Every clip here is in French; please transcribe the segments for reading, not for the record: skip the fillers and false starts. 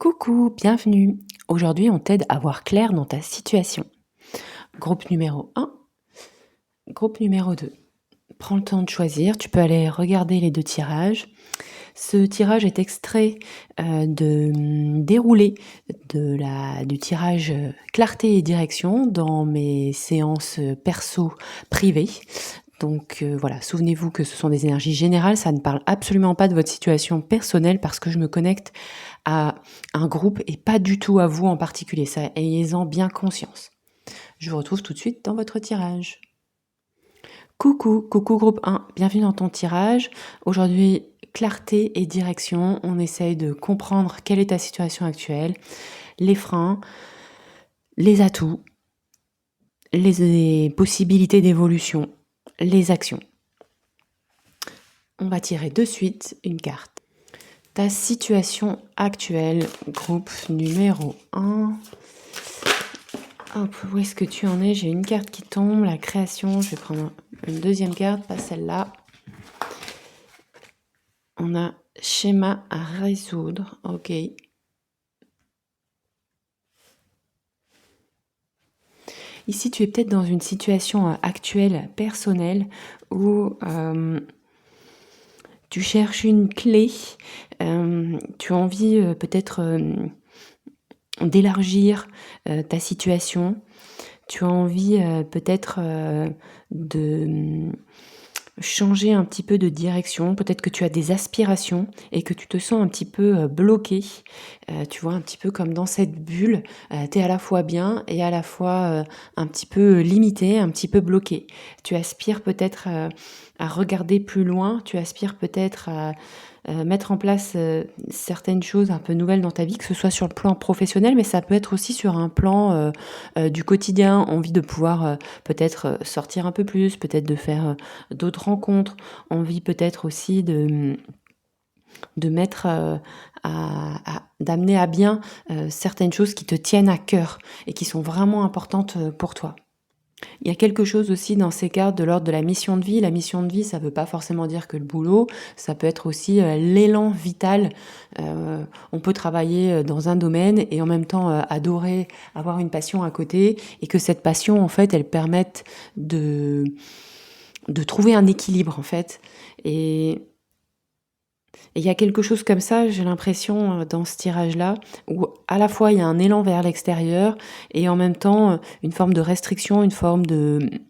Coucou, bienvenue. Aujourd'hui, on t'aide à voir clair dans ta situation. Groupe numéro 1, groupe numéro 2. Prends le temps de choisir, tu peux aller regarder les deux tirages. Ce tirage est extrait de déroulé du tirage clarté et direction dans mes séances perso privées. Donc voilà, souvenez-vous que ce sont des énergies générales, ça ne parle absolument pas de votre situation personnelle parce que je me connecte à un groupe et pas du tout à vous en particulier. Ça, ayez-en bien conscience. Je vous retrouve tout de suite dans votre tirage. Coucou groupe 1, bienvenue dans ton tirage. Aujourd'hui, clarté et direction. On essaye de comprendre quelle est ta situation actuelle, les freins, les atouts, les possibilités d'évolution, les actions. On va tirer de suite une carte. Ta situation actuelle, groupe numéro 1. Hop, où est-ce que tu en es? J'ai une carte qui tombe, la création. Je vais prendre une deuxième carte, pas celle-là. On a schéma à résoudre. Ok. Ici, tu es peut-être dans une situation actuelle, personnelle, où tu cherches une clé. Tu as envie peut-être d'élargir ta situation. Tu as envie peut-être de changer un petit peu de direction. Peut-être que tu as des aspirations et que tu te sens un petit peu bloqué. Tu vois, un petit peu comme dans cette bulle. Tu es à la fois bien et à la fois un petit peu limité, un petit peu bloqué. Tu aspires peut-être à regarder plus loin. Tu aspires peut-être à mettre en place certaines choses un peu nouvelles dans ta vie, que ce soit sur le plan professionnel, mais ça peut être aussi sur un plan du quotidien, envie de pouvoir peut-être sortir un peu plus, peut-être de faire d'autres rencontres, envie peut-être aussi de mettre d'amener à bien certaines choses qui te tiennent à cœur et qui sont vraiment importantes pour toi. Il y a quelque chose aussi dans ces cartes de l'ordre de la mission de vie. La mission de vie, ça ne veut pas forcément dire que le boulot, ça peut être aussi l'élan vital. On peut travailler dans un domaine et en même temps adorer, avoir une passion à côté et que cette passion, en fait, elle permette de trouver un équilibre, en fait. Et il y a quelque chose comme ça, j'ai l'impression, dans ce tirage-là, où à la fois il y a un élan vers l'extérieur et en même temps une forme de restriction, une forme de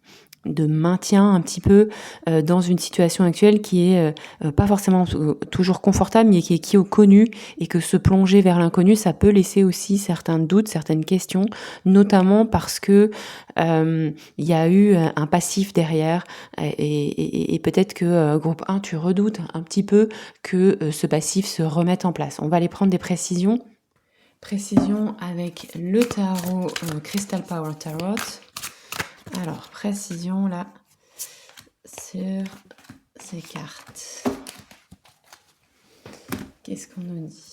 maintien un petit peu dans une situation actuelle qui est pas forcément toujours confortable, mais qui est connue, et que se plonger vers l'inconnu, ça peut laisser aussi certains doutes, certaines questions, notamment parce que il y a eu un passif derrière, et peut-être que groupe 1, tu redoutes un petit peu que ce passif se remette en place. On va aller prendre des précisions. Précision avec le tarot Crystal Power Tarot. Alors, précision là sur ces cartes. Qu'est-ce qu'on nous dit?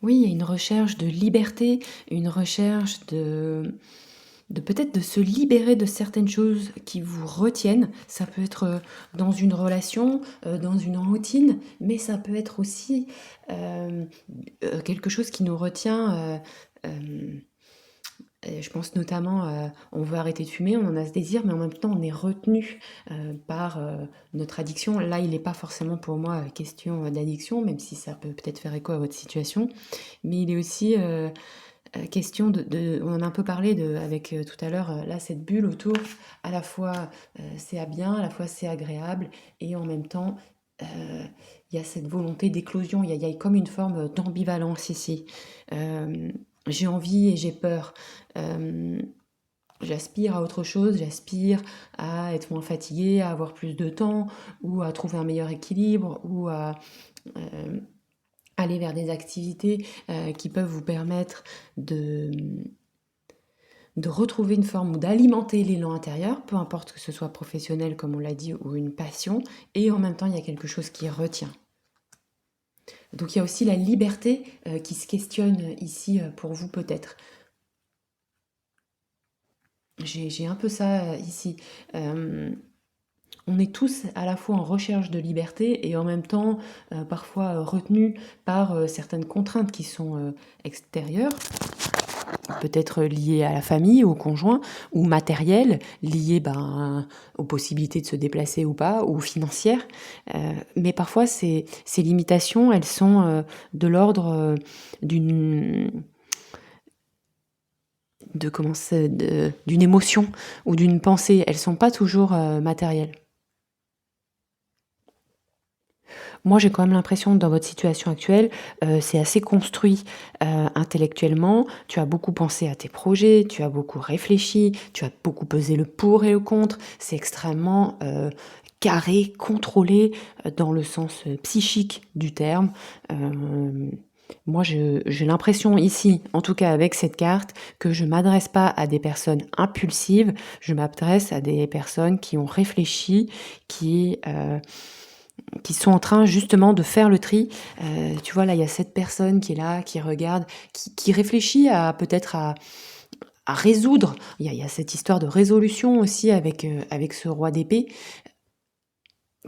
Oui, il y a une recherche de liberté, une recherche de peut-être de se libérer de certaines choses qui vous retiennent. Ça peut être dans une relation, dans une routine, mais ça peut être aussi quelque chose qui nous retient. Je pense notamment, on veut arrêter de fumer, on en a ce désir, mais en même temps, on est retenu par notre addiction. Là, il n'est pas forcément pour moi question d'addiction, même si ça peut peut-être faire écho à votre situation, mais il est aussi question on en a un peu parlé avec tout à l'heure, là, cette bulle autour, à la fois c'est à bien, à la fois c'est agréable, et en même temps, il y a cette volonté d'éclosion, il y a comme une forme d'ambivalence ici. J'ai envie et j'ai peur. J'aspire à autre chose, j'aspire à être moins fatiguée, à avoir plus de temps, ou à trouver un meilleur équilibre, ou à aller vers des activités qui peuvent vous permettre de retrouver une forme ou d'alimenter l'élan intérieur, peu importe que ce soit professionnel, comme on l'a dit, ou une passion, et en même temps, il y a quelque chose qui retient. Donc il y a aussi la liberté qui se questionne ici pour vous peut-être. J'ai un peu ça ici. On est tous à la fois en recherche de liberté et en même temps parfois retenus par certaines contraintes qui sont extérieures, peut-être liées à la famille, au conjoint, ou matérielles, liées aux possibilités de se déplacer ou pas, ou financières. Mais parfois, ces limitations, elles sont de l'ordre d'une d'une émotion ou d'une pensée. Elles sont pas toujours matérielles. Moi, j'ai quand même l'impression que dans votre situation actuelle, c'est assez construit intellectuellement. Tu as beaucoup pensé à tes projets, tu as beaucoup réfléchi, tu as beaucoup pesé le pour et le contre. C'est extrêmement carré, contrôlé dans le sens psychique du terme. Moi, j'ai l'impression ici, en tout cas avec cette carte, que je m'adresse pas à des personnes impulsives, je m'adresse à des personnes qui ont réfléchi, qui sont en train justement de faire le tri. Tu vois, là, il y a cette personne qui est là, qui regarde, qui réfléchit à peut-être à résoudre. Il y a cette histoire de résolution aussi avec ce roi d'épée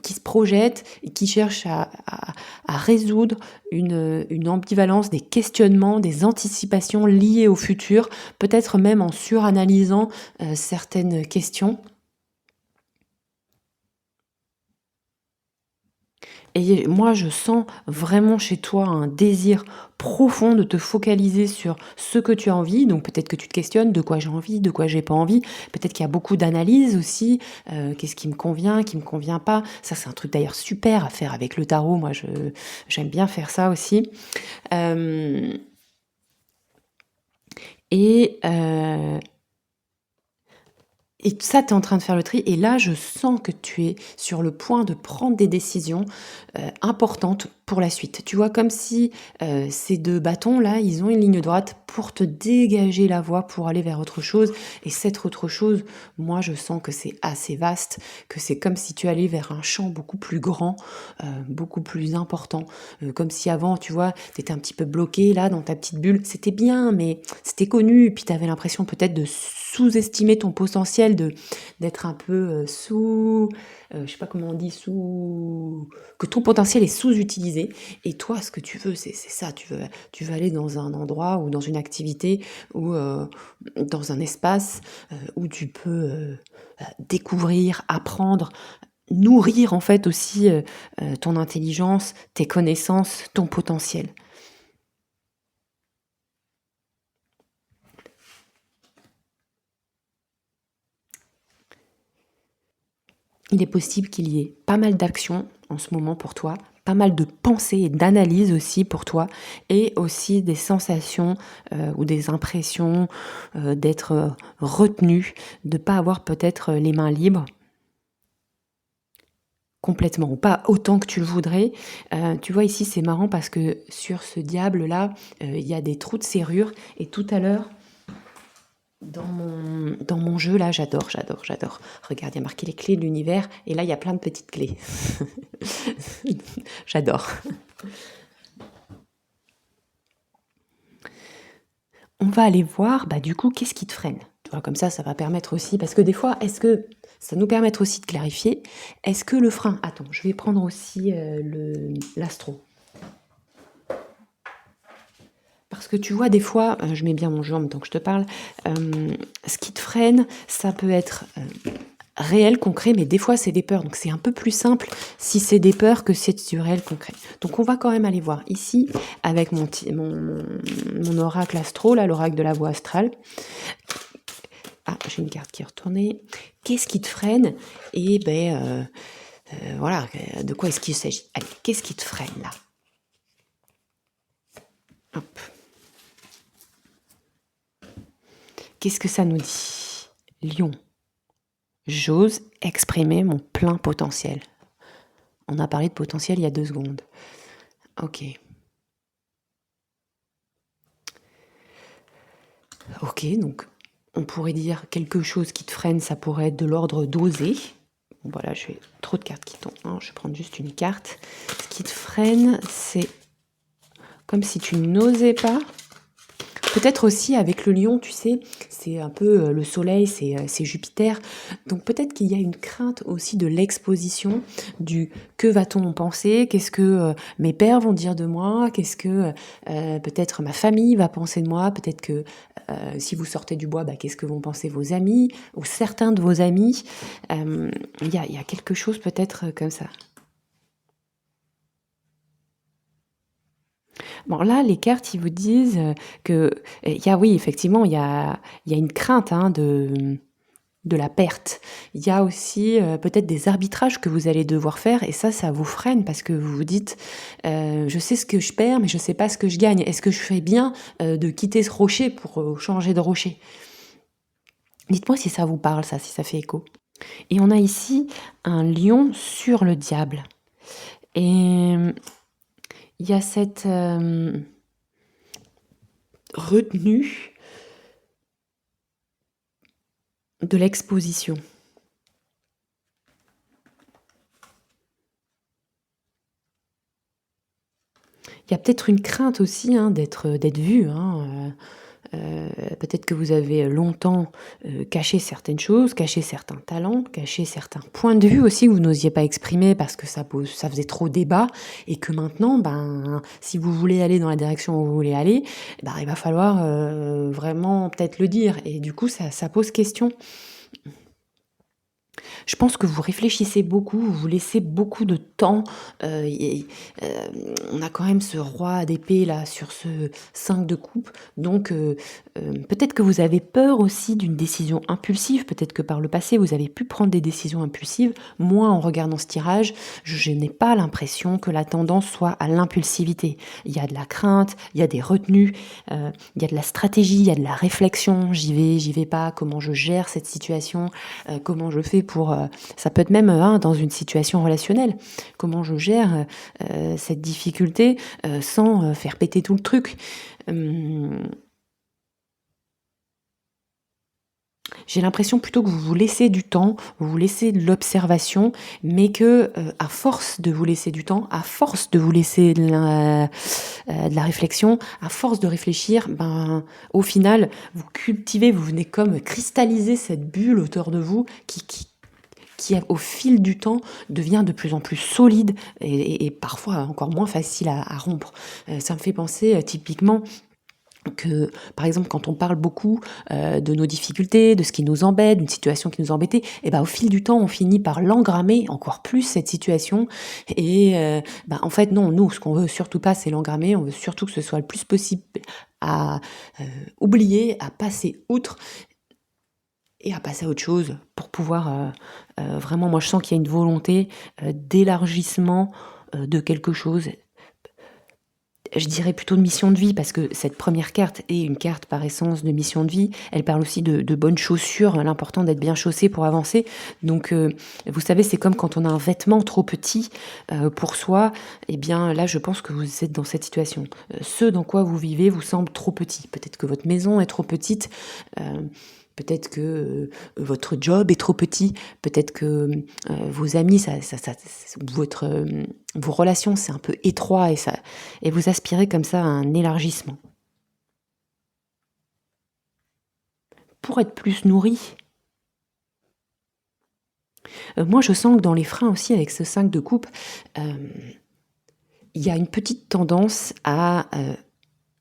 qui se projette et qui cherche à résoudre une ambivalence, des questionnements, des anticipations liées au futur, peut-être même en suranalysant certaines questions. Et moi, je sens vraiment chez toi un désir profond de te focaliser sur ce que tu as envie. Donc peut-être que tu te questionnes de quoi j'ai envie, de quoi j'ai pas envie. Peut-être qu'il y a beaucoup d'analyses aussi. Qu'est-ce qui me convient pas. Ça, c'est un truc d'ailleurs super à faire avec le tarot. Moi, j'aime bien faire ça aussi. Euh, et, euh, Et ça, tu es en train de faire le tri. Et là, je sens que tu es sur le point de prendre des décisions importantes pour la suite. Tu vois, comme si ces deux bâtons-là, ils ont une ligne droite pour te dégager la voie, pour aller vers autre chose. Et cette autre chose, moi, je sens que c'est assez vaste, que c'est comme si tu allais vers un champ beaucoup plus grand, beaucoup plus important. Comme si avant, tu vois, tu étais un petit peu bloqué là dans ta petite bulle. C'était bien, mais c'était connu. Et puis, tu avais l'impression peut-être de sous-estimer ton potentiel, d'être un peu je sais pas comment on dit, que ton potentiel est sous-utilisé. Et toi, ce que tu veux, c'est ça. Tu veux aller dans un endroit ou dans une activité ou dans un espace où tu peux découvrir, apprendre, nourrir en fait aussi ton intelligence, tes connaissances, ton potentiel. Il est possible qu'il y ait pas mal d'actions en ce moment pour toi, pas mal de pensées et d'analyses aussi pour toi, et aussi des sensations ou des impressions d'être retenu, de ne pas avoir peut-être les mains libres complètement, ou pas autant que tu le voudrais. Tu vois ici c'est marrant parce que sur ce diable là, il y a des trous de serrure, et tout à l'heure, dans mon jeu, là, j'adore. Regarde, il y a marqué les clés de l'univers, et là, il y a plein de petites clés. J'adore. On va aller voir, du coup, qu'est-ce qui te freine. Tu vois, comme ça va permettre aussi, parce que des fois, est-ce que ça nous permet aussi de clarifier, est-ce que le frein... Attends, je vais prendre aussi l'astro. Parce que tu vois, des fois, je mets bien mon jeu en même temps que je te parle, ce qui te freine, ça peut être réel, concret, mais des fois c'est des peurs. Donc c'est un peu plus simple si c'est des peurs que si c'est du réel, concret. Donc on va quand même aller voir ici avec mon oracle astro, là, l'oracle de la voie astrale. Ah, j'ai une carte qui est retournée. Qu'est-ce qui te freine? Et voilà, de quoi est-ce qu'il s'agit? Allez, qu'est-ce qui te freine là? Hop. Qu'est-ce que ça nous dit? Lion. J'ose exprimer mon plein potentiel. On a parlé de potentiel il y a 2 secondes. Ok. Ok, donc on pourrait dire quelque chose qui te freine, ça pourrait être de l'ordre d'oser. Bon, voilà, j'ai trop de cartes qui tombent. Non, je vais prendre juste une carte. Ce qui te freine, c'est comme si tu n'osais pas Peut-être aussi avec le lion, tu sais, c'est un peu le soleil, c'est Jupiter. Donc peut-être qu'il y a une crainte aussi de l'exposition, du que va-t-on en penser, qu'est-ce que mes pères vont dire de moi, qu'est-ce que peut-être ma famille va penser de moi, peut-être que si vous sortez du bois, bah, qu'est-ce que vont penser vos amis ou certains de vos amis. Il y a quelque chose peut-être comme ça. Bon, là, les cartes, ils vous disent que, oui, effectivement, il y a une crainte hein, de la perte. Il y a aussi peut-être des arbitrages que vous allez devoir faire et ça vous freine parce que vous vous dites je sais ce que je perds mais je sais pas ce que je gagne. Est-ce que je fais bien de quitter ce rocher pour changer de rocher? Dites-moi si ça vous parle, ça, si ça fait écho. Et on a ici un lion sur le diable. Et il y a cette retenue de l'exposition. Il y a peut-être une crainte aussi hein, d'être vu. Hein, peut-être que vous avez longtemps caché certaines choses, caché certains talents, caché certains points de vue aussi que vous n'osiez pas exprimer parce que ça faisait trop débat et que maintenant, ben, si vous voulez aller dans la direction où vous voulez aller, ben, il va falloir vraiment peut-être le dire et du coup ça pose question. Je pense que vous réfléchissez beaucoup, vous vous laissez beaucoup de temps. On a quand même ce roi d'épée là sur ce 5 de coupe. Donc peut-être que vous avez peur aussi d'une décision impulsive. Peut-être que par le passé, vous avez pu prendre des décisions impulsives. Moi, en regardant ce tirage, je n'ai pas l'impression que la tendance soit à l'impulsivité. Il y a de la crainte, il y a des retenues, il y a de la stratégie, il y a de la réflexion. J'y vais pas, comment je gère cette situation, comment je fais pour... ça peut être même dans une situation relationnelle. Comment je gère cette difficulté sans faire péter tout le truc. J'ai l'impression plutôt que vous vous laissez du temps, vous vous laissez de l'observation, mais que à force de vous laisser du temps, à force de vous laisser de la réflexion, à force de réfléchir, ben au final, vous cultivez, vous venez comme cristalliser cette bulle autour de vous qui au fil du temps devient de plus en plus solide et parfois encore moins facile à rompre. Ça me fait penser typiquement que, par exemple, quand on parle beaucoup de nos difficultés, de ce qui nous embête, d'une situation qui nous embêtait, et ben, au fil du temps, on finit par l'engrammer encore plus, cette situation. Et en fait, non, nous, ce qu'on veut surtout pas, c'est l'engrammer. On veut surtout que ce soit le plus possible à oublier, à passer outre et à passer à autre chose pour pouvoir vraiment, moi je sens qu'il y a une volonté d'élargissement de quelque chose. Je dirais plutôt de mission de vie parce que cette première carte est une carte par essence de mission de vie. Elle parle aussi de bonnes chaussures, l'important d'être bien chaussé pour avancer. Donc vous savez, c'est comme quand on a un vêtement trop petit pour soi, et bien là je pense que vous êtes dans cette situation. Ce dans quoi vous vivez vous semble trop petit. Peut-être que votre maison est trop petite. Peut-être que votre job est trop petit, peut-être que vos amis, vos relations, c'est un peu étroit et vous aspirez comme ça à un élargissement. Pour être plus nourri, moi je sens que dans les freins aussi, avec ce 5 de coupe, il y a une petite tendance à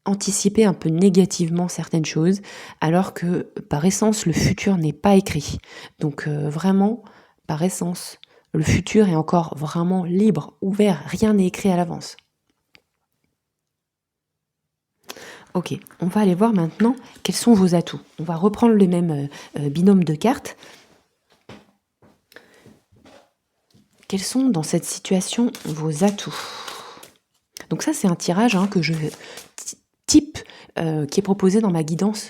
anticiper un peu négativement certaines choses, alors que par essence, le futur n'est pas écrit. Donc vraiment, par essence, le futur est encore vraiment libre, ouvert, rien n'est écrit à l'avance. Ok, on va aller voir maintenant quels sont vos atouts. On va reprendre le même binôme de cartes. Quels sont dans cette situation vos atouts? Donc ça, c'est un tirage que je type qui est proposé dans ma guidance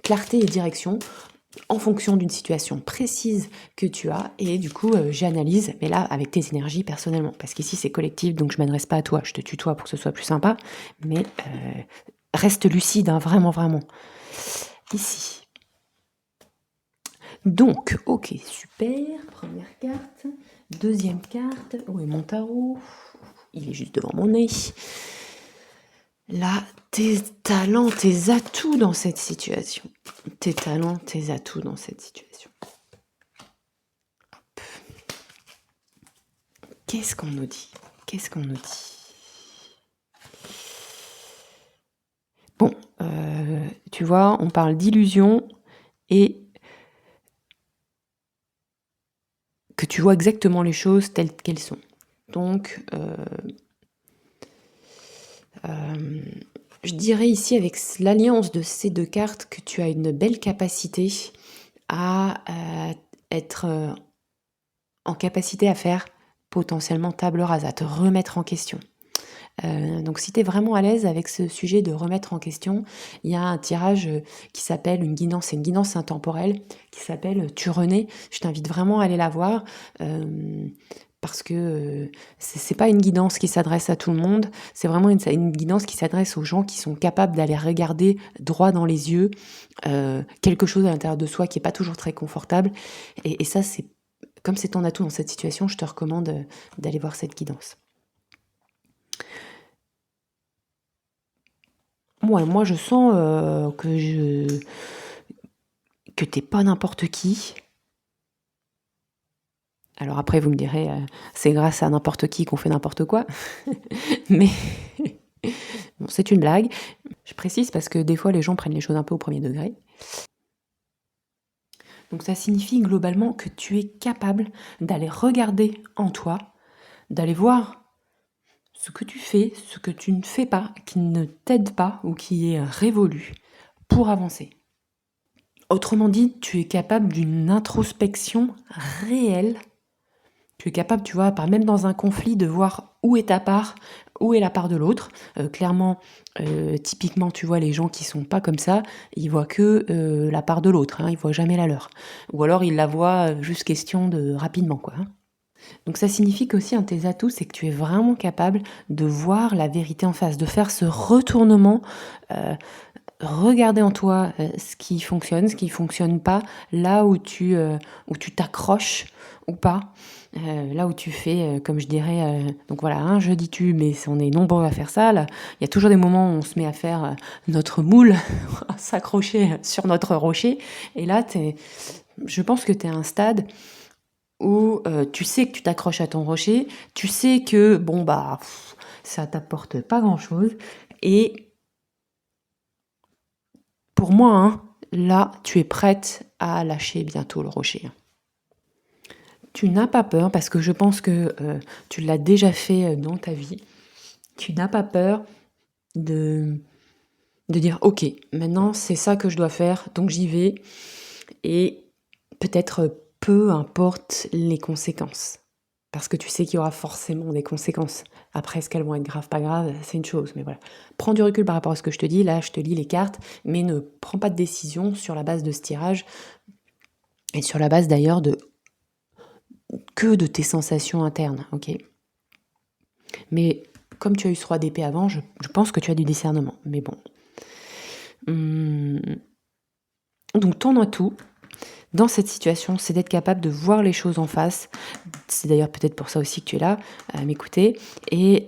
clarté et direction en fonction d'une situation précise que tu as et du coup j'analyse, mais là avec tes énergies personnellement, parce qu'ici c'est collectif donc je m'adresse pas à toi, je te tutoie pour que ce soit plus sympa, mais reste lucide, vraiment vraiment. Ici. Donc, ok, super, première carte, deuxième carte, où est mon tarot? Il est juste devant mon nez. là, tes talents, tes atouts dans cette situation. Tes talents, tes atouts dans cette situation. Qu'est-ce qu'on nous dit? Qu'est-ce qu'on nous dit? Bon, tu vois, on parle d'illusion et que tu vois exactement les choses telles qu'elles sont. Donc, je dirais ici, avec l'alliance de ces deux cartes, que tu as une belle capacité à être en capacité à faire potentiellement table rase, à te remettre en question. Donc si tu es vraiment à l'aise avec ce sujet de remettre en question, il y a un tirage qui s'appelle une guidance, c'est une guidance intemporelle qui s'appelle Tu renais. Je t'invite vraiment à aller la voir parce que c'est pas une guidance qui s'adresse à tout le monde, c'est vraiment une guidance qui s'adresse aux gens qui sont capables d'aller regarder droit dans les yeux quelque chose à l'intérieur de soi qui est pas toujours très confortable. Et ça, comme c'est ton atout dans cette situation, je te recommande d'aller voir cette guidance. Moi, je sens que t'es pas n'importe qui. Alors après, vous me direz, c'est grâce à n'importe qui qu'on fait n'importe quoi. Mais bon, c'est une blague. Je précise parce que des fois, les gens prennent les choses un peu au premier degré. Donc ça signifie globalement que tu es capable d'aller regarder en toi, d'aller voir ce que tu fais, ce que tu ne fais pas, qui ne t'aide pas ou qui est révolu pour avancer. Autrement dit, tu es capable d'une introspection réelle. Tu es capable, tu vois, même dans un conflit, de voir où est ta part, où est la part de l'autre. Clairement, typiquement, tu vois, les gens qui sont pas comme ça, ils voient que la part de l'autre, hein, ils voient jamais la leur. Ou alors ils la voient juste question de rapidement, quoi. Donc ça signifie qu'aussi un de tes atouts, c'est que tu es vraiment capable de voir la vérité en face, de faire ce retournement, regarder en toi ce qui fonctionne pas, là où tu t'accroches ou pas, là où tu fais, comme je dirais, donc voilà, hein, je dis tu, mais on est nombreux à faire ça, là. Il y a toujours des moments où on se met à faire notre moule, à s'accrocher sur notre rocher, et là, je pense que tu es à un stade où tu sais que tu t'accroches à ton rocher, tu sais que, bon, bah, ça t'apporte pas grand-chose, et pour moi, hein, là, tu es prête à lâcher bientôt le rocher. Tu n'as pas peur, parce que je pense que tu l'as déjà fait dans ta vie, tu n'as pas peur de dire, ok, maintenant c'est ça que je dois faire, donc j'y vais, et peut-être peu importe les conséquences. Parce que tu sais qu'il y aura forcément des conséquences. Après, est-ce qu'elles vont être graves, pas graves, c'est une chose, mais voilà. Prends du recul par rapport à ce que je te dis, là je te lis les cartes, mais ne prends pas de décision sur la base de ce tirage, et sur la base d'ailleurs que de tes sensations internes, ok? Mais comme tu as eu ce roi d'épée avant, je pense que tu as du discernement, mais bon. Donc ton atout, dans cette situation, c'est d'être capable de voir les choses en face. C'est d'ailleurs peut-être pour ça aussi que tu es là, à m'écouter. Et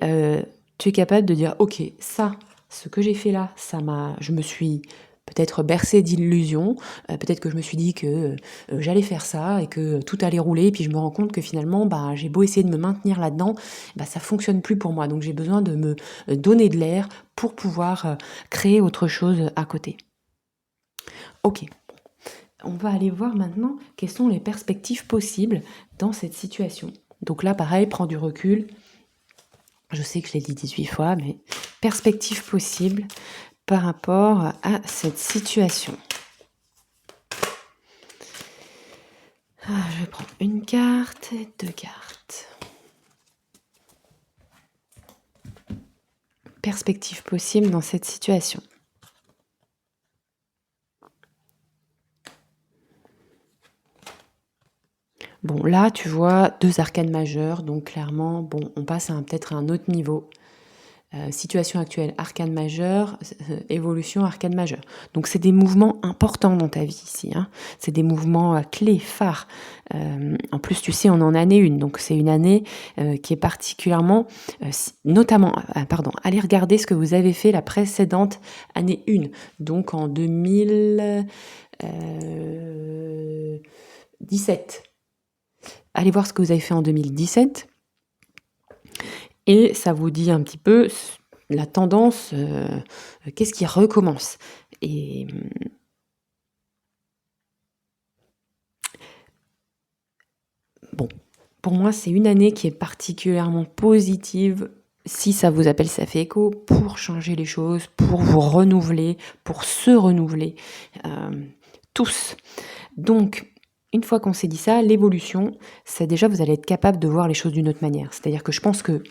tu es capable de dire, ok, ça, ce que j'ai fait là, je me suis peut-être bercée d'illusions, peut-être que je me suis dit que j'allais faire ça et que tout allait rouler, et puis je me rends compte que finalement, bah, j'ai beau essayer de me maintenir là-dedans, bah, ça fonctionne plus pour moi. Donc j'ai besoin de me donner de l'air pour pouvoir créer autre chose à côté. Ok. On va aller voir maintenant quelles sont les perspectives possibles dans cette situation. Donc là, pareil, prends du recul. Je sais que je l'ai dit 18 fois, mais perspectives possibles par rapport à cette situation. Je vais prendre une carte et deux cartes. Perspectives possibles dans cette situation. Bon, là, tu vois deux arcanes majeures, donc clairement, bon, on passe peut-être à un autre niveau. situation actuelle, arcane majeure, évolution, arcane majeure. Donc c'est des mouvements importants dans ta vie ici, hein. C'est des mouvements clés, phares. En plus, tu sais, on en a année 1, donc c'est une année qui est particulièrement, notamment, allez regarder ce que vous avez fait la précédente année 1, donc en 2017. Allez voir ce que vous avez fait en 2017. Et ça vous dit un petit peu la tendance, qu'est-ce qui recommence. Et bon, pour moi, c'est une année qui est particulièrement positive, si ça vous appelle, ça fait écho, pour changer les choses, pour vous renouveler, pour se renouveler, tous. Donc, une fois qu'on s'est dit ça, l'évolution, c'est déjà, vous allez être capable de voir les choses d'une autre manière. C'est-à-dire que je pense que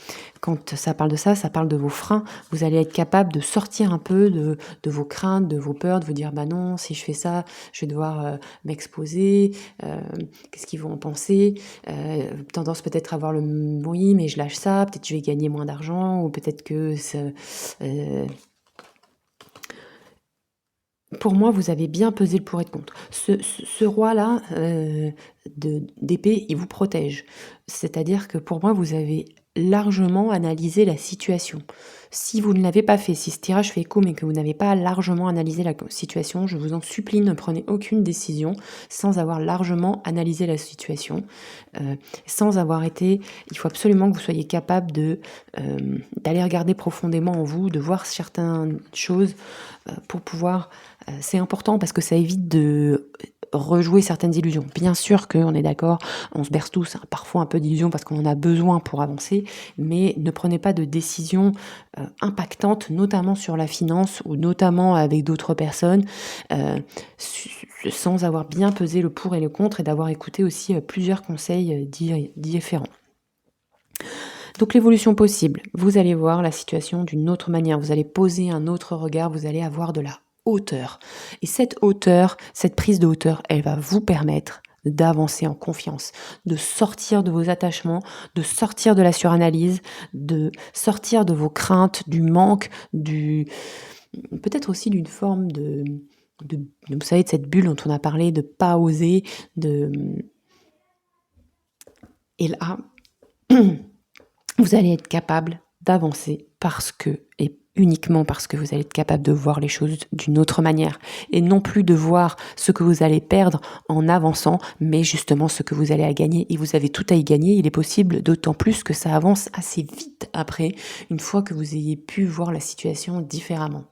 quand ça parle de ça parle de vos freins. Vous allez être capable de sortir un peu de vos craintes, de vos peurs, de vous dire, bah non, si je fais ça, je vais devoir m'exposer, qu'est-ce qu'ils vont en penser, tendance peut-être à avoir le oui, mais je lâche ça, peut-être je vais gagner moins d'argent, ou peut-être que pour moi, vous avez bien pesé le pour et le contre. Ce roi-là d'épée, il vous protège. C'est-à-dire que pour moi, vous avez largement analysé la situation. Si vous ne l'avez pas fait, si ce tirage fait écho, mais que vous n'avez pas largement analysé la situation, je vous en supplie, ne prenez aucune décision sans avoir largement analysé la situation, sans avoir été... Il faut absolument que vous soyez capable d'aller regarder profondément en vous, de voir certaines choses pour pouvoir... c'est important parce que ça évite de rejouer certaines illusions. Bien sûr qu'on est d'accord, on se berce tous parfois un peu d'illusions parce qu'on en a besoin pour avancer, mais ne prenez pas de décisions impactantes, notamment sur la finance ou notamment avec d'autres personnes, sans avoir bien pesé le pour et le contre et d'avoir écouté aussi plusieurs conseils différents. Donc l'évolution possible, vous allez voir la situation d'une autre manière, vous allez poser un autre regard, vous allez avoir de la hauteur. Et cette hauteur, cette prise de hauteur, elle va vous permettre d'avancer en confiance, de sortir de vos attachements, de sortir de la suranalyse, de sortir de vos craintes, du manque, peut-être aussi d'une forme vous savez, de cette bulle dont on a parlé, de pas oser, et là, vous allez être capable d'avancer parce que, et uniquement parce que vous allez être capable de voir les choses d'une autre manière et non plus de voir ce que vous allez perdre en avançant, mais justement ce que vous allez à gagner. Et vous avez tout à y gagner, il est possible, d'autant plus que ça avance assez vite après, une fois que vous ayez pu voir la situation différemment.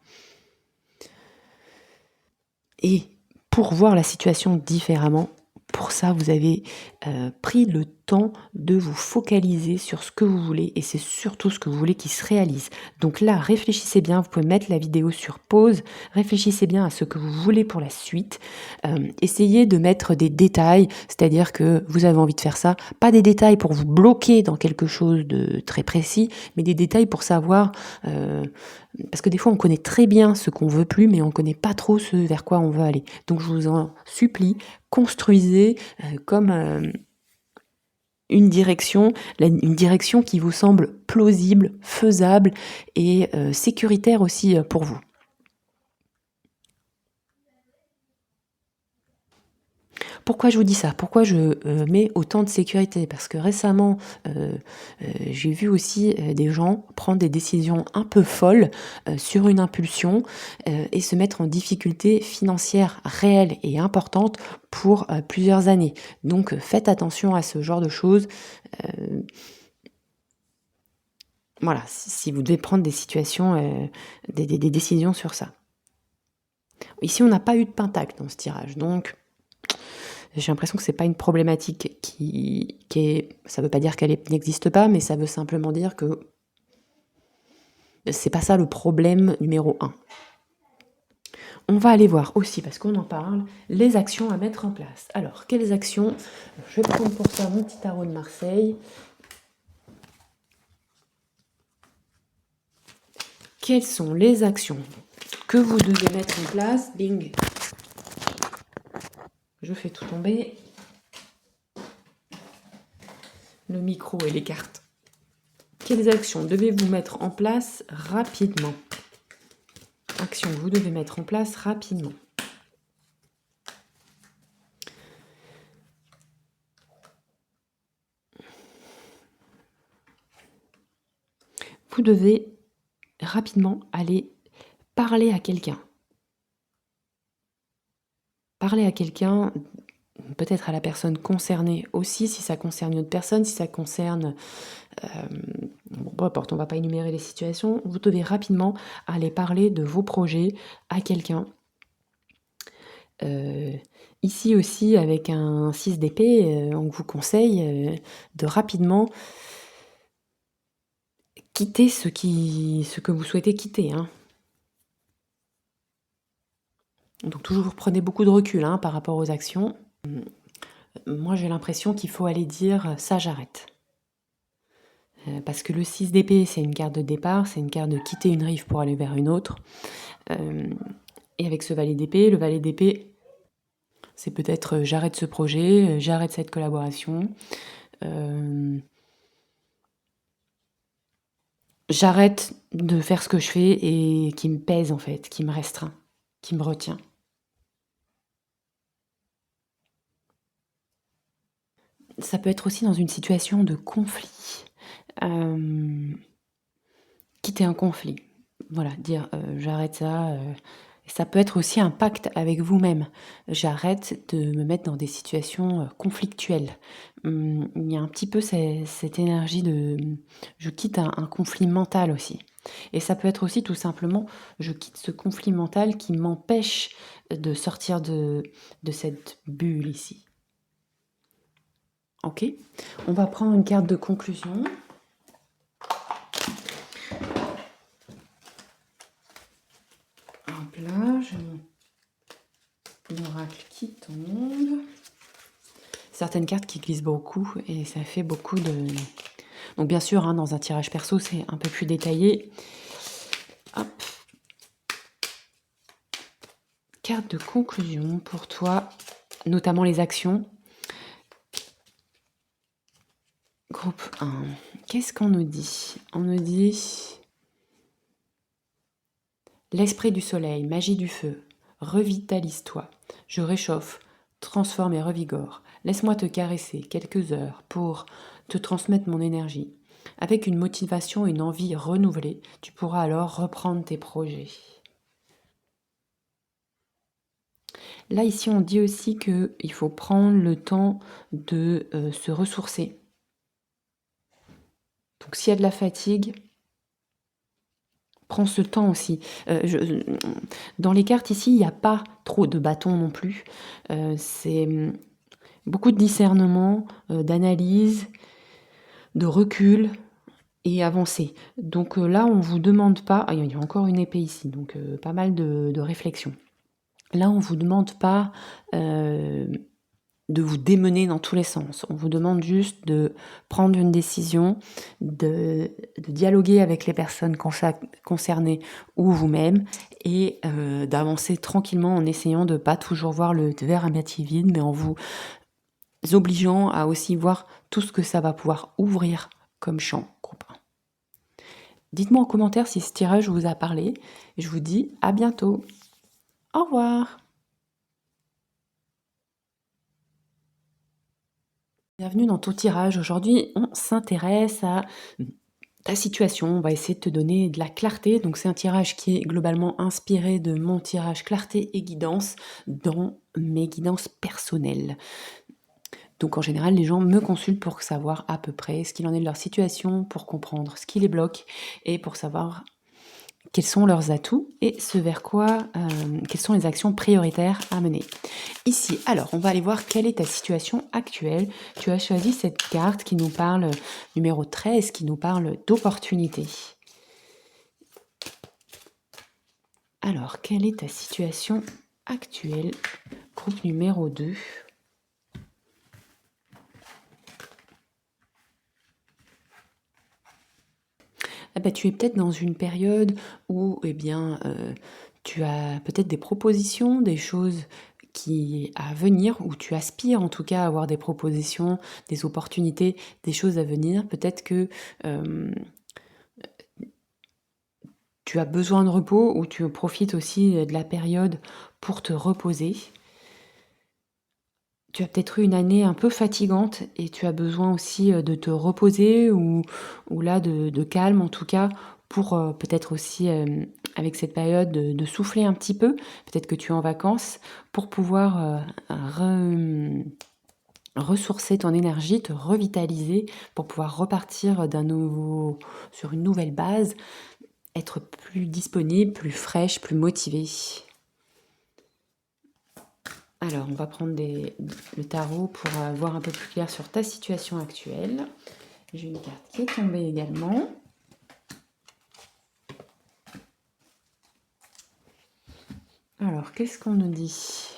Et pour voir la situation différemment, pour ça, vous avez pris le temps de vous focaliser sur ce que vous voulez et c'est surtout ce que vous voulez qui se réalise. Donc là, réfléchissez bien, vous pouvez mettre la vidéo sur pause, réfléchissez bien à ce que vous voulez pour la suite. Essayez de mettre des détails, c'est-à-dire que vous avez envie de faire ça, pas des détails pour vous bloquer dans quelque chose de très précis, mais des détails pour savoir... parce que des fois, on connaît très bien ce qu'on veut plus, mais on connaît pas trop ce vers quoi on veut aller. Donc, je vous en supplie, construisez comme une direction qui vous semble plausible, faisable et sécuritaire aussi pour vous. Pourquoi je vous dis ça? Pourquoi je mets autant de sécurité? Parce que récemment, j'ai vu aussi des gens prendre des décisions un peu folles sur une impulsion et se mettre en difficulté financière réelle et importante pour plusieurs années. Donc faites attention à ce genre de choses. Voilà, si vous devez prendre des situations, des décisions sur ça. Ici, on n'a pas eu de pentacle dans ce tirage, donc... J'ai l'impression que c'est pas une problématique qui est... Ça veut pas dire qu'elle n'existe pas, mais ça veut simplement dire que c'est pas ça le problème numéro 1. On va aller voir aussi, parce qu'on en parle, les actions à mettre en place. Alors, quelles actions? Je vais prendre pour ça mon petit tarot de Marseille. Quelles sont les actions que vous devez mettre en place? Bing! Je fais tout tomber. Le micro et les cartes. Quelles actions devez-vous mettre en place rapidement? Actions que vous devez mettre en place rapidement. Vous devez rapidement aller parler à quelqu'un. Parler à quelqu'un, peut-être à la personne concernée aussi, si ça concerne une autre personne, si ça concerne... bon, peu importe, on ne va pas énumérer les situations. Vous devez rapidement aller parler de vos projets à quelqu'un. Ici aussi, avec un 6 d'épée, on vous conseille de rapidement quitter ce que vous souhaitez quitter, hein. Donc toujours prenez beaucoup de recul par rapport aux actions. Moi j'ai l'impression qu'il faut aller dire ça j'arrête. Parce que le 6 d'épée c'est une carte de départ, c'est une carte de quitter une rive pour aller vers une autre. Et avec ce valet d'épée, le valet d'épée c'est peut-être j'arrête ce projet, j'arrête cette collaboration. J'arrête de faire ce que je fais et qui me pèse en fait, qui me restreint, qui me retient. Ça peut être aussi dans une situation de conflit. Quitter un conflit. Voilà, dire j'arrête ça. Ça peut être aussi un pacte avec vous-même. J'arrête de me mettre dans des situations conflictuelles. Il y a un petit peu cette énergie de je quitte un conflit mental aussi. Et ça peut être aussi tout simplement je quitte ce conflit mental qui m'empêche de sortir de cette bulle ici. Ok, on va prendre une carte de conclusion. Hop là, j'ai mon oracle qui tombe. Certaines cartes qui glissent beaucoup et ça fait beaucoup de... Donc bien sûr, dans un tirage perso, c'est un peu plus détaillé. Hop. Carte de conclusion pour toi, notamment les actions. Groupe 1. Qu'est-ce qu'on nous dit? On nous dit l'esprit du soleil, magie du feu, revitalise-toi. Je réchauffe, transforme et revigore. Laisse-moi te caresser quelques heures pour te transmettre mon énergie. Avec une motivation et une envie renouvelée, tu pourras alors reprendre tes projets. Là, ici, on dit aussi qu'il faut prendre le temps de se ressourcer. Donc, s'il y a de la fatigue, prends ce temps aussi. Dans les cartes ici, il n'y a pas trop de bâtons non plus. C'est beaucoup de discernement, d'analyse, de recul et avancer. Donc là, on ne vous demande pas... Ah, il y a encore une épée ici, donc pas mal de réflexion. Là, on ne vous demande pas de vous démener dans tous les sens. On vous demande juste de prendre une décision, de dialoguer avec les personnes concernées ou vous-même et d'avancer tranquillement en essayant de ne pas toujours voir le verre à moitié vide, mais en vous obligeant à aussi voir tout ce que ça va pouvoir ouvrir comme champ, groupe 1. Dites-moi en commentaire si ce tirage vous a parlé. Je vous dis à bientôt. Au revoir. Bienvenue dans ton tirage. Aujourd'hui, on s'intéresse à ta situation. On va essayer de te donner de la clarté. Donc, c'est un tirage qui est globalement inspiré de mon tirage clarté et guidance dans mes guidances personnelles. Donc, en général, les gens me consultent pour savoir à peu près ce qu'il en est de leur situation, pour comprendre ce qui les bloque et pour savoir quels sont leurs atouts et ce vers quoi, quelles sont les actions prioritaires à mener. Ici, alors, on va aller voir quelle est ta situation actuelle. Tu as choisi cette carte qui nous parle, numéro 13, qui nous parle d'opportunité. Alors, quelle est ta situation actuelle? Groupe numéro 2. Tu es peut-être dans une période où tu as peut-être des propositions, des choses qui est à venir, où tu aspires en tout cas à avoir des propositions, des opportunités, des choses à venir. Peut-être que tu as besoin de repos ou tu profites aussi de la période pour te reposer. Tu as peut-être eu une année un peu fatigante et tu as besoin aussi de te reposer ou là de calme en tout cas pour peut-être aussi avec cette période de souffler un petit peu. Peut-être que tu es en vacances pour pouvoir ressourcer ton énergie, te revitaliser pour pouvoir repartir sur une nouvelle base, être plus disponible, plus fraîche, plus motivée. Alors, on va prendre le tarot pour voir un peu plus clair sur ta situation actuelle. J'ai une carte qui est tombée également. Alors, qu'est-ce qu'on nous dit ?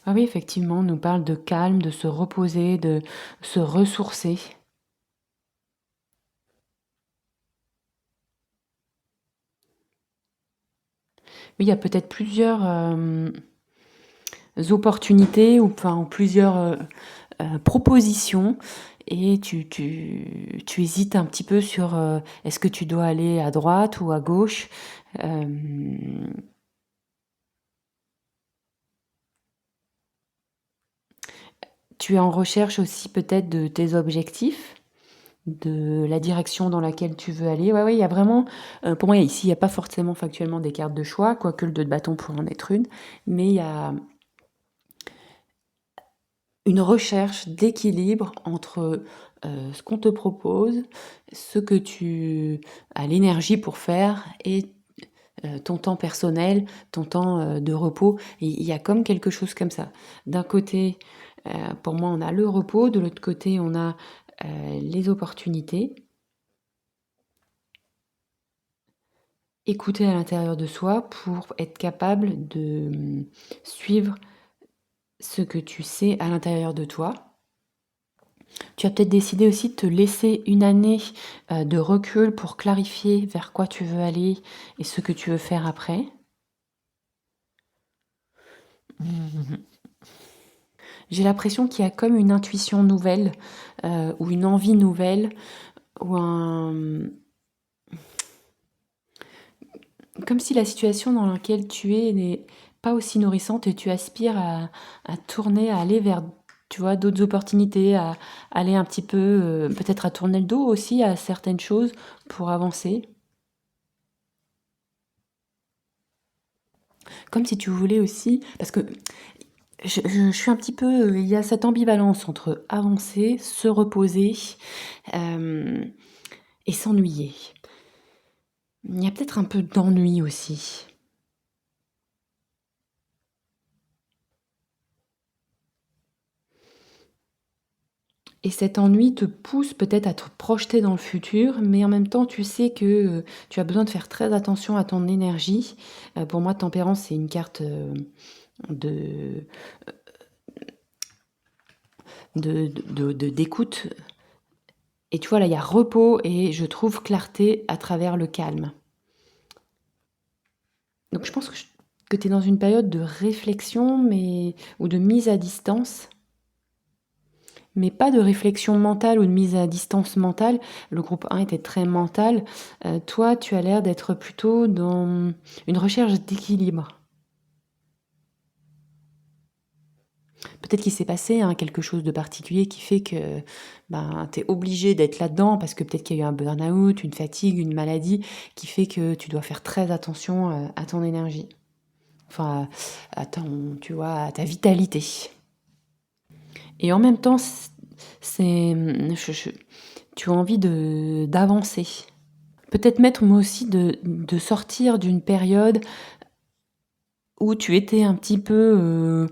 Ah oui, effectivement, on nous parle de calme, de se reposer, de se ressourcer. Oui, il y a peut-être plusieurs opportunités ou plusieurs propositions et tu hésites un petit peu sur est-ce que tu dois aller à droite ou à gauche. Tu es en recherche aussi peut-être de tes objectifs, de la direction dans laquelle tu veux aller. Ouais, il y a vraiment, pour moi ici, il n'y a pas forcément factuellement des cartes de choix, quoique le 2 de bâton pourrait en être une, mais il y a une recherche d'équilibre entre ce qu'on te propose, ce que tu as l'énergie pour faire et ton temps personnel, ton temps de repos. Et il y a comme quelque chose comme ça. D'un côté, pour moi, on a le repos, de l'autre côté, on a les opportunités. Écouter à l'intérieur de soi pour être capable de suivre ce que tu sais à l'intérieur de toi. Tu as peut-être décidé aussi de te laisser une année de recul pour clarifier vers quoi tu veux aller et ce que tu veux faire après. J'ai l'impression qu'il y a comme une intuition nouvelle ou une envie nouvelle ou comme si la situation dans laquelle tu es n'est pas aussi nourrissante et tu aspires à tourner, à aller vers, tu vois, d'autres opportunités, à aller un petit peu, peut-être à tourner le dos aussi à certaines choses pour avancer. Comme si tu voulais aussi, parce que je suis un petit peu, il y a cette ambivalence entre avancer, se reposer et s'ennuyer. Il y a peut-être un peu d'ennui aussi. Et cet ennui te pousse peut-être à te projeter dans le futur, mais en même temps, tu sais que tu as besoin de faire très attention à ton énergie. Pour moi, tempérance, c'est une carte de, d'écoute. Et tu vois, là, il y a repos et je trouve clarté à travers le calme. Donc, je pense que tu es dans une période de réflexion ou de mise à distance. Mais pas de réflexion mentale ou de mise à distance mentale. Le groupe 1 était très mental. Toi, tu as l'air d'être plutôt dans une recherche d'équilibre. Peut-être qu'il s'est passé quelque chose de particulier qui fait que tu es obligé d'être là-dedans parce que peut-être qu'il y a eu un burn-out, une fatigue, une maladie qui fait que tu dois faire très attention à ton énergie. Enfin, tu vois, à ta vitalité. Et en même temps, tu as envie d'avancer. Peut-être mettre moi aussi de sortir d'une période où tu étais un petit peu,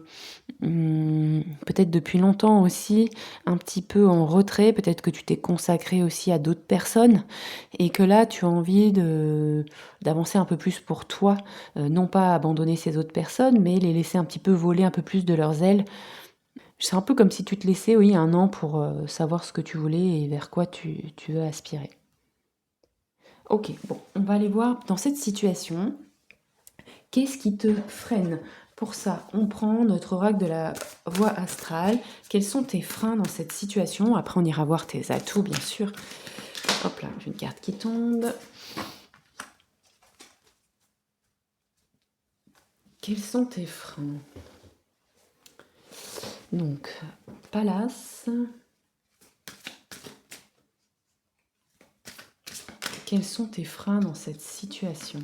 peut-être depuis longtemps aussi, un petit peu en retrait. Peut-être que tu t'es consacré aussi à d'autres personnes et que là, tu as envie d'avancer un peu plus pour toi. Non pas abandonner ces autres personnes, mais les laisser un petit peu voler un peu plus de leurs ailes. C'est un peu comme si tu te laissais, oui, 1 an pour savoir ce que tu voulais et vers quoi tu veux aspirer. Ok, bon, on va aller voir dans cette situation, qu'est-ce qui te freine? Pour ça, on prend notre oracle de la voie astrale. Quels sont tes freins dans cette situation? Après, on ira voir tes atouts, bien sûr. Hop là, j'ai une carte qui tombe. Quels sont tes freins? Donc, Palace. Quels sont tes freins dans cette situation?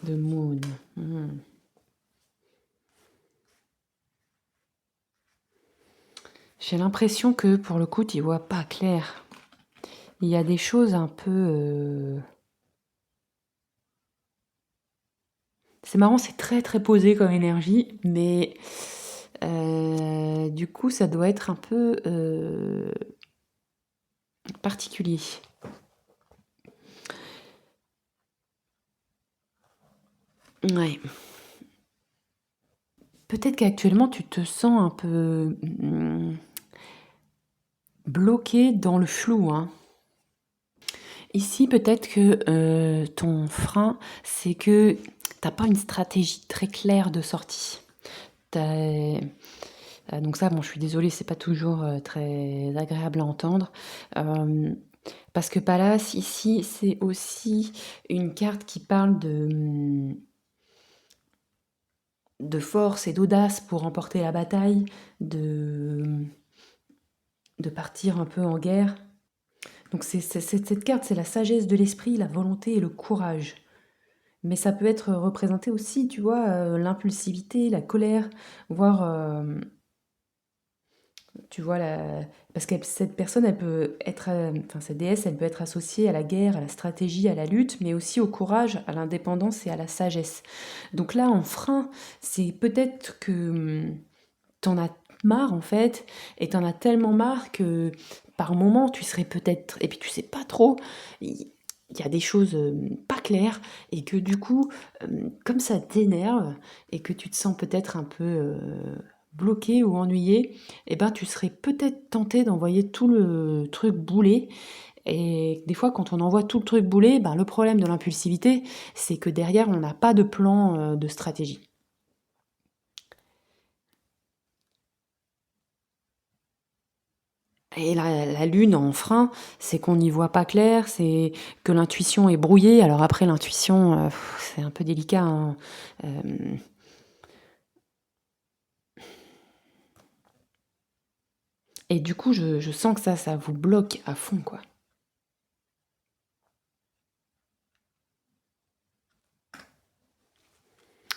The Moon. J'ai l'impression que pour le coup, tu vois pas clair. Il y a des choses un peu... C'est marrant, c'est très très posé comme énergie, mais du coup, ça doit être un peu particulier. Ouais. Peut-être qu'actuellement, tu te sens un peu bloqué dans le flou, hein. Ici, peut-être que ton frein, c'est que t'as pas une stratégie très claire de sortie. Donc ça, bon, je suis désolée, c'est pas toujours très agréable à entendre. Parce que Palace, ici, c'est aussi une carte qui parle de force et d'audace pour remporter la bataille, de partir un peu en guerre. Donc cette carte, c'est la sagesse de l'esprit, la volonté et le courage. Mais ça peut être représenté aussi, tu vois, l'impulsivité, la colère, voire, tu vois, parce que cette personne, elle peut être, enfin cette déesse, elle peut être associée à la guerre, à la stratégie, à la lutte, mais aussi au courage, à l'indépendance et à la sagesse. Donc là, en frein, c'est peut-être que t'en as marre en fait, et t'en as tellement marre que par moment tu serais peut-être, et puis tu sais pas trop, il y a des choses pas claires, et que du coup, comme ça t'énerve, et que tu te sens peut-être un peu bloqué ou ennuyé, et ben tu serais peut-être tenté d'envoyer tout le truc bouler. Et des fois, quand on envoie tout le truc bouler, ben, le problème de l'impulsivité, c'est que derrière, on n'a pas de plan de stratégie. Et la lune en frein, c'est qu'on n'y voit pas clair, c'est que l'intuition est brouillée. Alors après, l'intuition, c'est un peu délicat, hein. Et du coup, je sens que ça vous bloque à fond, quoi.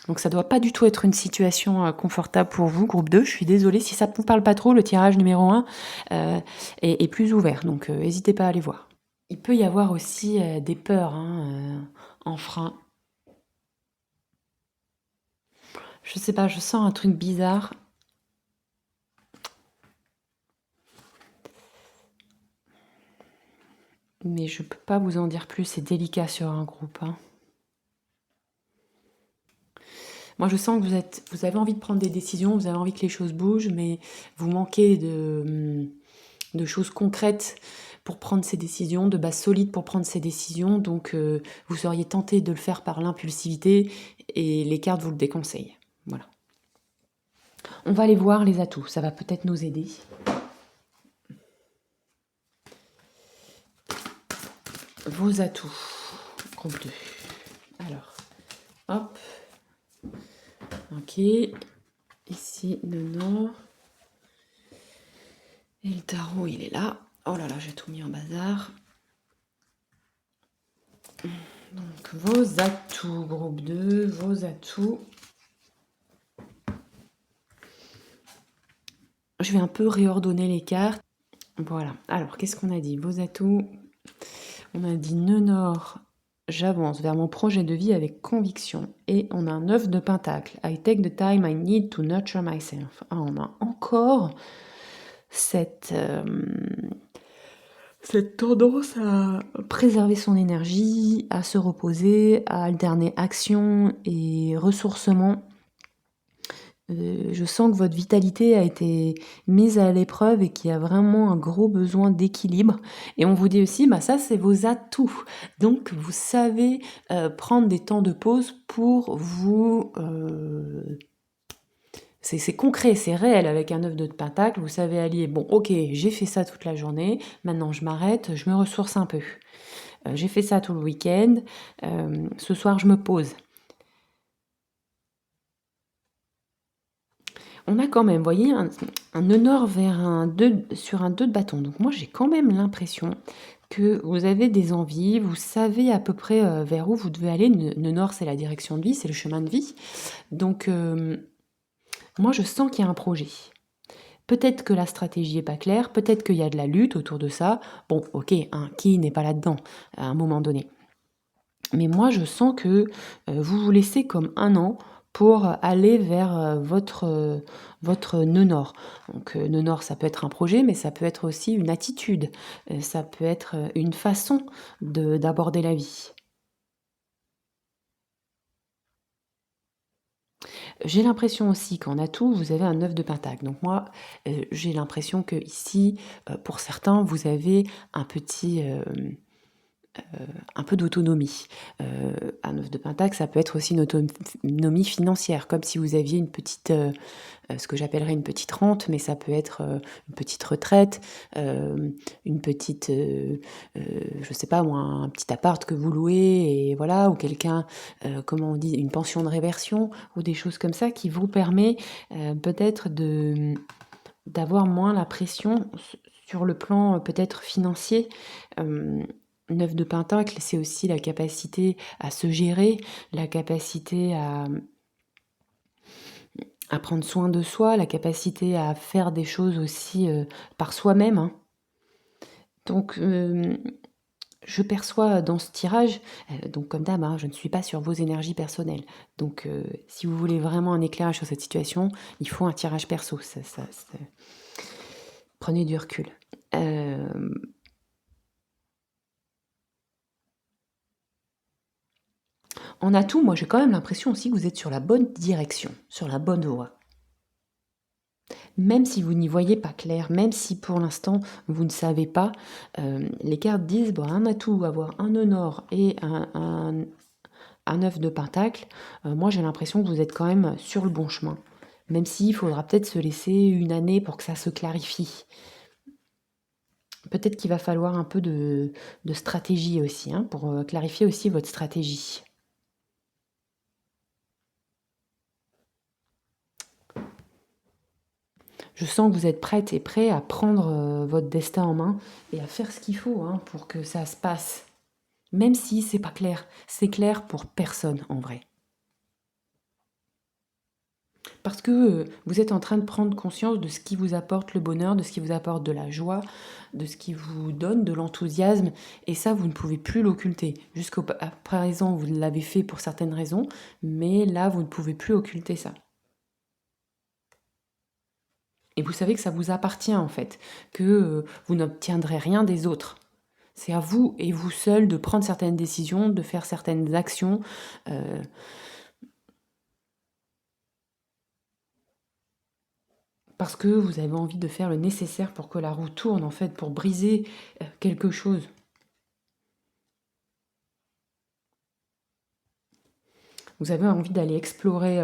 Donc ça doit pas du tout être une situation confortable pour vous, groupe 2. Je suis désolée, si ça ne vous parle pas trop, le tirage numéro 1 est plus ouvert, donc n'hésitez pas à aller voir. Il peut y avoir aussi des peurs, hein, en frein. Je sais pas, je sens un truc bizarre. Mais je peux pas vous en dire plus, c'est délicat sur un groupe, hein. Moi, je sens que vous avez envie de prendre des décisions, vous avez envie que les choses bougent, mais vous manquez de choses concrètes pour prendre ces décisions, de bases solides pour prendre ces décisions. Donc, vous seriez tenté de le faire par l'impulsivité et les cartes vous le déconseillent. Voilà. On va aller voir les atouts, ça va peut-être nous aider. Vos atouts, groupe 2. Alors, hop. Ok. Ici, le nord. Et le tarot, il est là. Oh là là, j'ai tout mis en bazar. Donc, vos atouts, groupe 2, vos atouts. Je vais un peu réordonner les cartes. Voilà. Alors, qu'est-ce qu'on a dit? Vos atouts. On a dit nœud nord. J'avance vers mon projet de vie avec conviction. Et on a un 9 de pentacle. I take the time I need to nurture myself. Ah, on a encore cette tendance à préserver son énergie, à se reposer, à alterner action et ressourcement. Je sens que votre vitalité a été mise à l'épreuve et qu'il y a vraiment un gros besoin d'équilibre et on vous dit aussi, bah, ça, c'est vos atouts. Donc vous savez, prendre des temps de pause pour vous, c'est concret, c'est réel avec un œuf de pentacle. Vous savez allier, bon, ok, j'ai fait ça toute la journée, maintenant je m'arrête, je me ressource un peu. J'ai fait ça tout le week-end, ce soir je me pose. On a quand même, vous voyez, un nœud nord vers sur un 2 de bâton. Donc moi, j'ai quand même l'impression que vous avez des envies, vous savez à peu près vers où vous devez aller. Nœud nord, c'est la direction de vie, c'est le chemin de vie. Donc moi, je sens qu'il y a un projet. Peut-être que la stratégie est pas claire, peut-être qu'il y a de la lutte autour de ça. Bon, ok, hein, qui n'est pas là-dedans à un moment donné. Mais moi, je sens que vous vous laissez comme un an pour aller vers votre nœud nord. Donc, nœud nord, ça peut être un projet, mais ça peut être aussi une attitude. Ça peut être une façon d'aborder la vie. J'ai l'impression aussi qu'en atout, vous avez un œuf de pentacle. Donc moi, j'ai l'impression que ici, pour certains, vous avez un petit, un peu d'autonomie. Un œuf de pentacle, ça peut être aussi une autonomie financière, comme si vous aviez une petite, ce que j'appellerais une petite rente, mais ça peut être une petite retraite, une petite, je sais pas moi, un petit appart que vous louez, et voilà, ou quelqu'un, comment on dit, une pension de réversion, ou des choses comme ça qui vous permet peut-être d'avoir moins la pression sur le plan peut-être financier. Neuf de pentacle, c'est aussi la capacité à se gérer, la capacité à prendre soin de soi, la capacité à faire des choses aussi par soi-même, hein. Donc, je perçois dans ce tirage, donc comme d'hab, hein, je ne suis pas sur vos énergies personnelles. Donc, si vous voulez vraiment un éclairage sur cette situation, il faut un tirage perso. Prenez du recul. En atout, moi j'ai quand même l'impression aussi que vous êtes sur la bonne direction, sur la bonne voie. Même si vous n'y voyez pas clair, même si pour l'instant vous ne savez pas, les cartes disent, bon, un atout, avoir un nœud nord et un œuf de pentacle, moi j'ai l'impression que vous êtes quand même sur le bon chemin. Même s'il faudra peut-être se laisser une année pour que ça se clarifie. Peut-être qu'il va falloir un peu de stratégie aussi, hein, pour clarifier aussi votre stratégie. Je sens que vous êtes prête et prêt à prendre votre destin en main et à faire ce qu'il faut, hein, pour que ça se passe. Même si c'est pas clair. C'est clair pour personne en vrai. Parce que vous êtes en train de prendre conscience de ce qui vous apporte le bonheur, de ce qui vous apporte de la joie, de ce qui vous donne de l'enthousiasme. Et ça, vous ne pouvez plus l'occulter. Jusqu'à présent, vous l'avez fait pour certaines raisons, mais là, vous ne pouvez plus occulter ça. Et vous savez que ça vous appartient en fait, que vous n'obtiendrez rien des autres. C'est à vous et vous seul de prendre certaines décisions, de faire certaines actions. Parce que vous avez envie de faire le nécessaire pour que la roue tourne, en fait, pour briser quelque chose. Vous avez envie d'aller explorer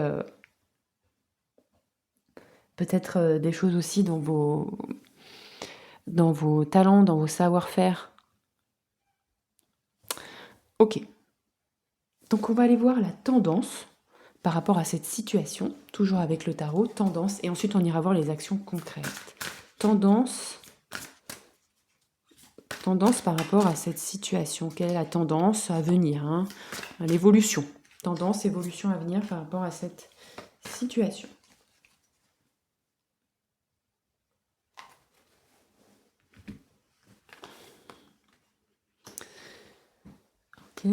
peut-être des choses aussi dans vos talents, dans vos savoir-faire. Ok. Donc on va aller voir la tendance par rapport à cette situation, toujours avec le tarot, tendance, et ensuite on ira voir les actions concrètes. Tendance par rapport à cette situation. Quelle est la tendance à venir, hein, l'évolution. Tendance, évolution à venir par rapport à cette situation. Ok.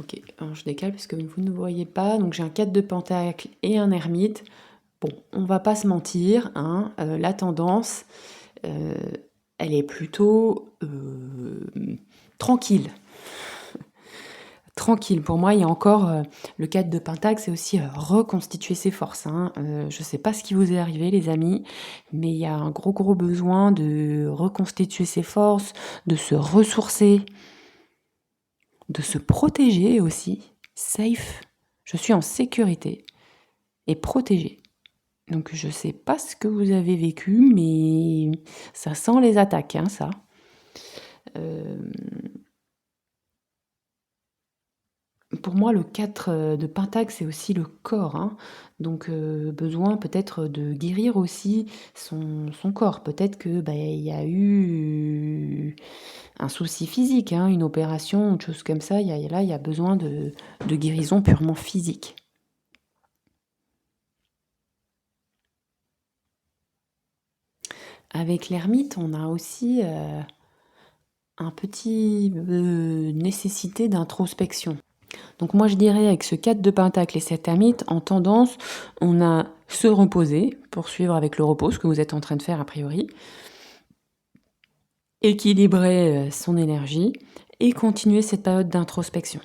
Ok, alors je décale parce que vous ne voyez pas. Donc j'ai un 4 de pentacle et un ermite. Bon, on va pas se mentir, hein, la tendance, elle est plutôt tranquille. Tranquille. Pour moi, il y a encore le 4 de Pentacle, c'est aussi reconstituer ses forces. Hein. Je ne sais pas ce qui vous est arrivé, les amis, mais il y a un gros besoin de reconstituer ses forces, de se ressourcer, de se protéger aussi. Safe. Je suis en sécurité et protégée. Donc je sais pas ce que vous avez vécu, mais ça sent les attaques, hein, ça. Pour moi, le 4 de Pentacle, c'est aussi le corps. Hein. Donc besoin peut-être de guérir aussi son corps. Peut-être que il y a eu un souci physique, hein, une opération, une chose comme ça. Là, il y a besoin de guérison purement physique. Avec l'ermite, on a aussi un petit nécessité d'introspection. Donc moi je dirais avec ce 4 de Pentacle et cet ermite, en tendance, on a se reposer, poursuivre avec le repos, ce que vous êtes en train de faire a priori, équilibrer son énergie et continuer cette période d'introspection.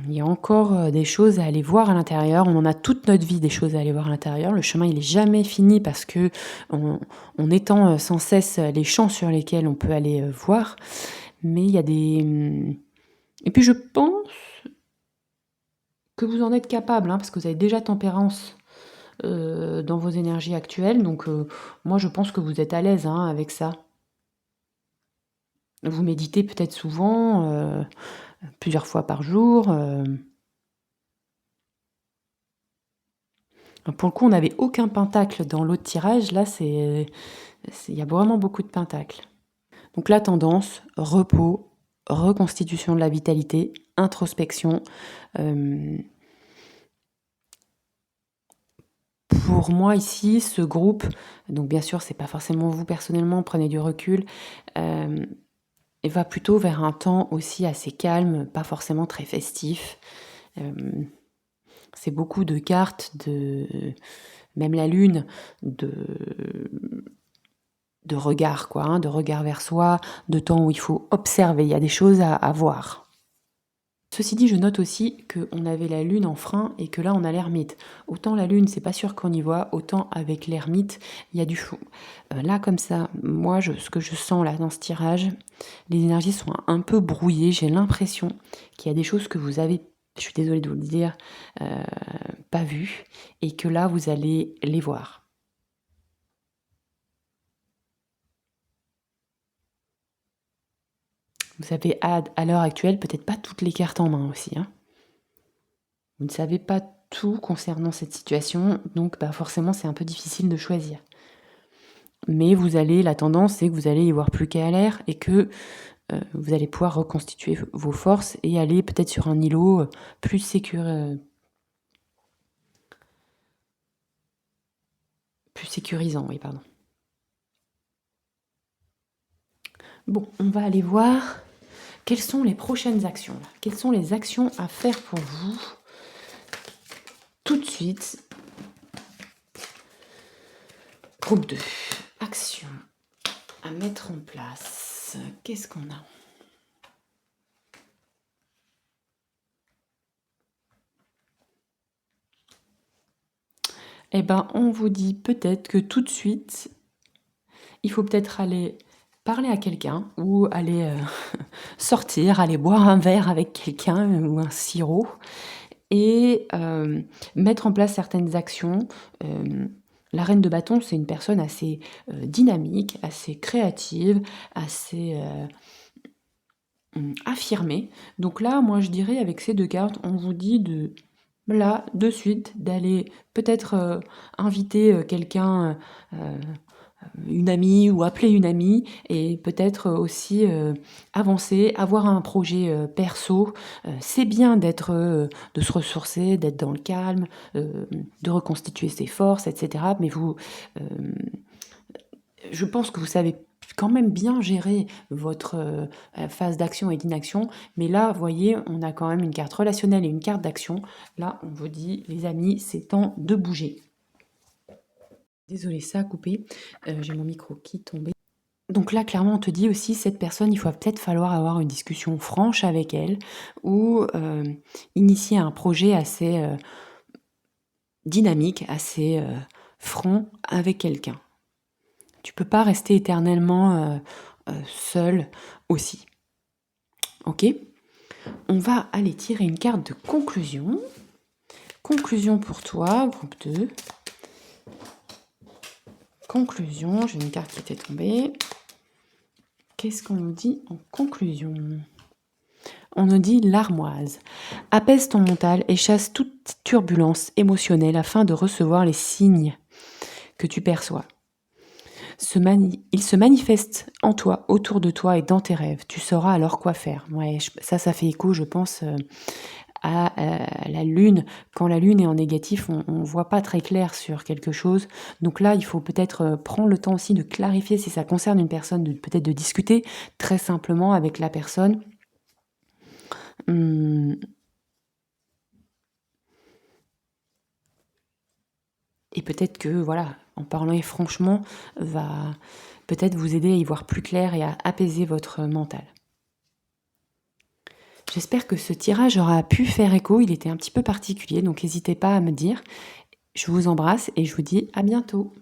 Il y a encore des choses à aller voir à l'intérieur. On en a toute notre vie des choses à aller voir à l'intérieur. Le chemin, il est jamais fini parce que on étend sans cesse les champs sur lesquels on peut aller voir. Mais il y a des... Et puis je pense que vous en êtes capable, hein, parce que vous avez déjà tempérance dans vos énergies actuelles. Donc moi, je pense que vous êtes à l'aise hein, avec ça. Vous méditez peut-être souvent, plusieurs fois par jour. Pour le coup, on n'avait aucun pentacle dans l'autre tirage. Là, il y a vraiment beaucoup de pentacles. Donc la tendance, repos, reconstitution de la vitalité, introspection. Pour moi ici, ce groupe, donc bien sûr, c'est pas forcément vous personnellement, prenez du recul, et va plutôt vers un temps aussi assez calme, pas forcément très festif. C'est beaucoup de cartes, même la lune, de regard, quoi, hein, de regard vers soi, de temps où il faut observer, il y a des choses à voir. Ceci dit, je note aussi qu'on avait la lune en frein et que là on a l'ermite. Autant la lune, c'est pas sûr qu'on y voit, autant avec l'ermite, il y a du fou. Là, comme ça, moi, ce que je sens là dans ce tirage, les énergies sont un peu brouillées. J'ai l'impression qu'il y a des choses que vous avez, je suis désolée de vous le dire, pas vues, et que là, vous allez les voir. Vous avez à l'heure actuelle peut-être pas toutes les cartes en main aussi. Hein. Vous ne savez pas tout concernant cette situation, donc forcément c'est un peu difficile de choisir. Mais la tendance c'est que vous allez y voir plus clair et que vous allez pouvoir reconstituer vos forces et aller peut-être sur un îlot plus sécurisant, oui, pardon. Bon, on va aller voir quelles sont les prochaines actions. Quelles sont les actions à faire pour vous tout de suite. Groupe 2. Action à mettre en place. Qu'est-ce qu'on a ? Eh ben, on vous dit peut-être que tout de suite, il faut peut-être aller parler à quelqu'un ou aller sortir, aller boire un verre avec quelqu'un ou un sirop et mettre en place certaines actions. La reine de bâton, c'est une personne assez dynamique, assez créative, assez affirmée. Donc là, moi, je dirais, avec ces deux cartes, on vous dit là, de suite, d'aller peut-être inviter quelqu'un, une amie ou appeler une amie et peut-être aussi avancer, avoir un projet perso. C'est bien de se ressourcer, d'être dans le calme, de reconstituer ses forces, etc. Mais je pense que vous savez quand même bien gérer votre phase d'action et d'inaction. Mais là, vous voyez, on a quand même une carte relationnelle et une carte d'action. Là, on vous dit, les amis, c'est temps de bouger. Désolée, ça a coupé. J'ai mon micro qui tombait. Donc là, clairement, on te dit aussi, cette personne, il va peut-être falloir avoir une discussion franche avec elle ou initier un projet assez dynamique, assez franc avec quelqu'un. Tu peux pas rester éternellement seul aussi. Ok ? On va aller tirer une carte de conclusion. Conclusion pour toi, groupe 2. Conclusion, j'ai une carte qui était tombée. Qu'est-ce qu'on nous dit en conclusion ? On nous dit l'armoise. Apaise ton mental et chasse toute turbulence émotionnelle afin de recevoir les signes que tu perçois. Il se manifeste en toi, autour de toi et dans tes rêves. Tu sauras alors quoi faire. Ouais, ça fait écho, je pense, à la lune. Quand la lune est en négatif, on ne voit pas très clair sur quelque chose. Donc là, il faut peut-être prendre le temps aussi de clarifier si ça concerne une personne, peut-être de discuter très simplement avec la personne. Et peut-être que, voilà, en parlant franchement, va peut-être vous aider à y voir plus clair et à apaiser votre mental. J'espère que ce tirage aura pu faire écho. Il était un petit peu particulier, donc n'hésitez pas à me dire. Je vous embrasse et je vous dis à bientôt.